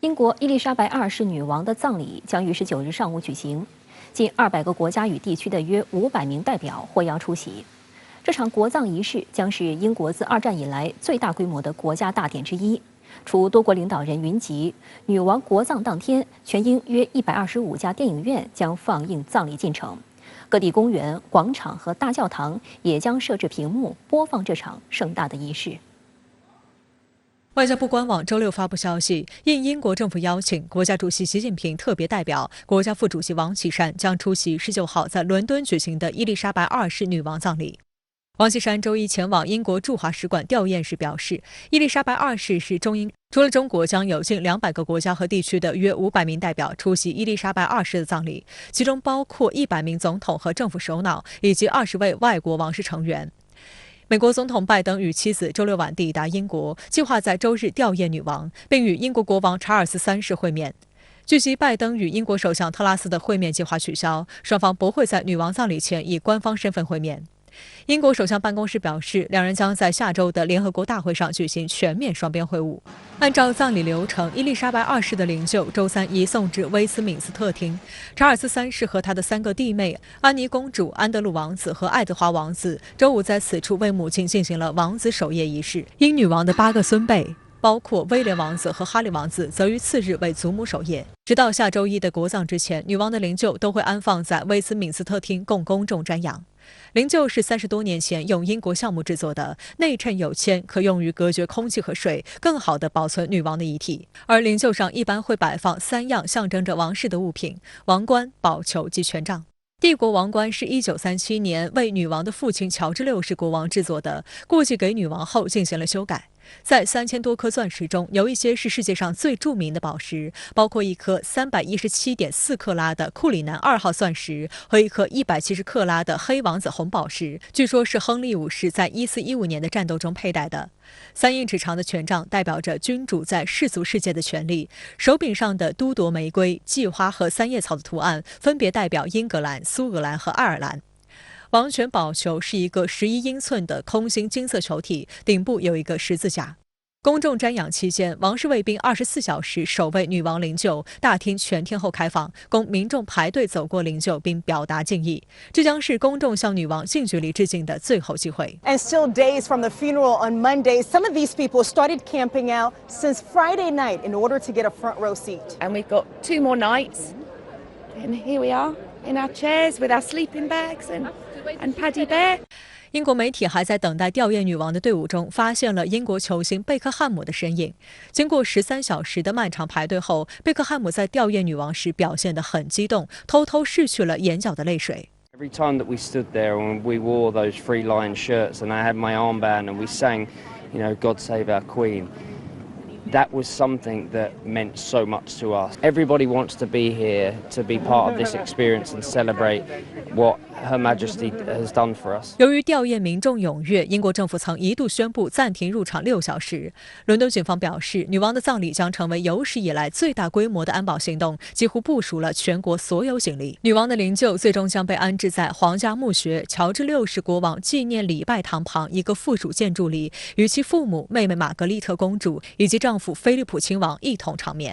英国伊丽莎白2世女王的葬礼将于19日上午举行，近200个国家与地区的约500名代表获邀出席。这场国葬仪式将是英国自2战以来最大规模的国家大典之一。除多国领导人云集，女王国葬当天，全英约125家电影院将放映葬礼进程，各地公园、广场和大教堂也将设置屏幕播放这场盛大的仪式。外交部官网周六发布消息，应英国政府邀请，国家主席习近平特别代表、国家副主席王岐山将出席19号在伦敦举行的伊丽莎白2世女王葬礼。王岐山周一前往英国驻华使馆吊唁时表示，伊丽莎白2世是中英除了中国，将有近200个国家和地区的约500名代表出席伊丽莎白2世的葬礼，其中包括100名总统和政府首脑以及20位外国王室成员。美国总统拜登与妻子周六晚抵达英国，计划在周日吊唁女王，并与英国国王查尔斯3世会面。据悉，拜登与英国首相特拉斯的会面计划取消，双方不会在女王葬礼前以官方身份会面。英国首相办公室表示，两人将在下周的联合国大会上举行全面双边会晤。按照葬礼流程，伊丽莎白2世的灵柩周三移送至威斯敏斯特厅，查尔斯3世和他的3个弟妹安妮公主、安德鲁王子和爱德华王子周五在此处为母亲进行了王子守夜仪式。英女王的8个孙辈，包括威廉王子和哈利王子，则于次日为祖母守夜。直到下周一的国葬之前，女王的灵柩都会安放在威斯敏斯特厅供公众瞻仰。灵柩是30多年前用英国橡木制作的，内衬有铅，可用于隔绝空气和水，更好地保存女王的遗体。而灵柩上一般会摆放3样象征着王室的物品：王冠、宝球及权杖。帝国王冠是1937年为女王的父亲乔治6世国王制作的，过继给女王后进行了修改。在3000多颗钻石中，有一些是世界上最著名的宝石，包括一颗317.4克拉的库里南2号钻石和一颗170克拉的黑王子红宝石，据说是亨利5世在1415年的战斗中佩戴的。3英尺长的权杖代表着君主在世俗世界的权利，手柄上的都铎玫瑰、蓟花和3叶草的图案分别代表英格兰、苏格兰和爱尔兰。王权宝球是一个11英寸的空心金色球体，顶部有一个十字架。公众瞻仰期间，王室卫兵24小时守卫女王灵柩，大厅全天候开放，供民众排队走过灵柩并表达敬意。这将是公众向女王近距离致敬的最后机会。And still days from the funeral on Monday, some of these people started camping out since Friday night in order to get a front row seat. And we've got 2 more nights, and here we are in our chairs with our sleeping bags and Paddy Bear。英国媒体还在等待吊唁女王的队伍中发现了英国球星贝克汉姆的身影。经过13小时的漫长排队后，贝克汉姆在吊唁女王时表现得很激动，偷偷拭去了眼角的泪水。Every time that we stood there and we wore those free line shirts and I had my armband and we sang, God Save Our Queen, that was something that meant so much to us. Everybody wants to be here to be part of this experience and celebrate what Her Majesty has done for us. 由于吊唁民众踊跃，英国政府曾一度宣布暂停入场6小时。伦敦警方表示，女王的葬礼将成为有史以来最大规模的安保行动，几乎部署了全国所有警力。女王的灵柩最终将被安置在皇家墓穴乔治6世国王纪念礼拜堂旁一个附属建筑里，与其父母、妹妹玛格丽特公主以及丈夫菲利普亲王一同长眠。